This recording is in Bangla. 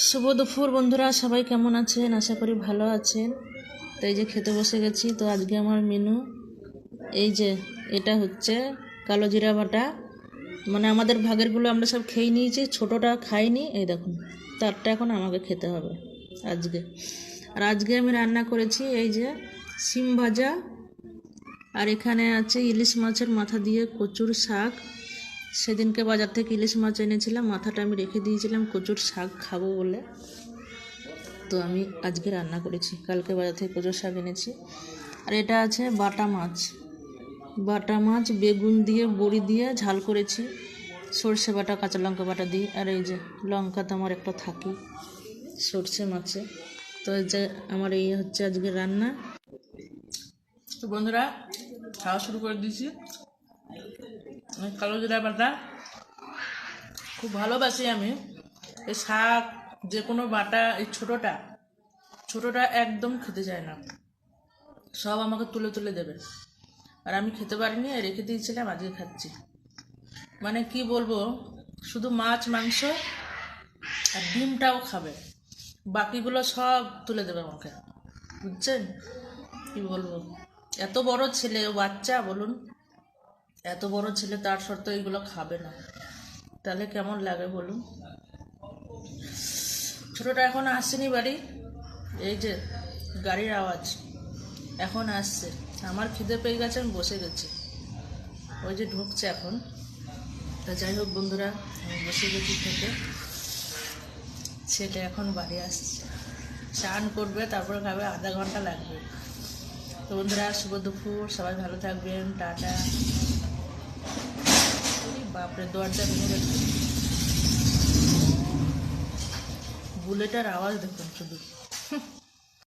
শুভ দুপুর বন্ধুরা, সবাই কেমন আছেন? আশা করি ভালো আছেন। তো এই যে খেতে বসে গেছি। তো আজকে আমার মেনু এই যে, এটা হচ্ছে কালো জিরা বাটা। মানে আমাদের ভাগেরগুলো আমরা সব খেয়ে নিয়েছি, ছোটোটা খাইনি। এই দেখুন, তারটা এখন আমাকে খেতে হবে আজকে। আর আজকে আমি রান্না করেছি এই যে শিম ভাজা, আর এখানে আছে ইলিশ মাছের মাথা দিয়ে কচুর শাক। সেদিনকে বাজার থেকে ইলিশ মাছ এনেছিলাম, মাথাটা আমি রেখে দিয়েছিলাম কচুর শাক খাবো বলে। তো আমি আজকে রান্না করেছি, কালকে বাজার থেকে কচুর শাক এনেছি। আর এটা আছে বাটা মাছ, বাটা মাছ বেগুন দিয়ে বড়ি দিয়ে ঝাল করেছি, সর্ষে বাটা কাঁচা লঙ্কা বাটা দিয়ে। আর এই যে লঙ্কা তো আমার একটা থাকি সর্ষে মাছে। তো এই যে আমার এই হচ্ছে আজকে রান্না। তো বন্ধুরা, খাওয়া শুরু করে দিয়েছি। কালো জিরা বাটা খুব ভালোবাসি আমি। এই শাক যে কোনো বাটা, এই ছোটোটা একদম খেতে চায় না, সব আমাকে তুলে তুলে দেবে। আর আমি খেতে পারিনি, রেখে দিয়েছিলাম, আজকে খাচ্ছি। মানে কি বলবো, শুধু মাছ মাংস আর ডিমটাও খাবে, বাকিগুলো সব তুলে দেবে আমাকে, বুঝছেন? কি বলবো, এত বড় ছেলে, ও বাচ্চা বলুন, এত বড় ছেলে, তার সত্ত্বেও এইগুলো খাবে না, তাহলে কেমন লাগে বলুন? ছোটোটা এখন আসেনি বাড়ি, এই যে গাড়ির আওয়াজ এখন আসছে। আমার খিদে পেয়ে গেছে, আমি বসে গেছি, ওই যে ঢুকছে এখন। তা যাই হোক বন্ধুরা, আমি বসে গেছি খেতে। ছেলে এখন বাড়ি আসছে, স্নান করবে, তারপরে খাবে, আধা ঘন্টা লাগবে। তো বন্ধুরা, শুভ দুপুর, সবাই ভালো থাকবেন, টাটা। বাপরে, দরজা ভেঙে গেছে, বুলেটের আওয়াজ দেখুন শুধু।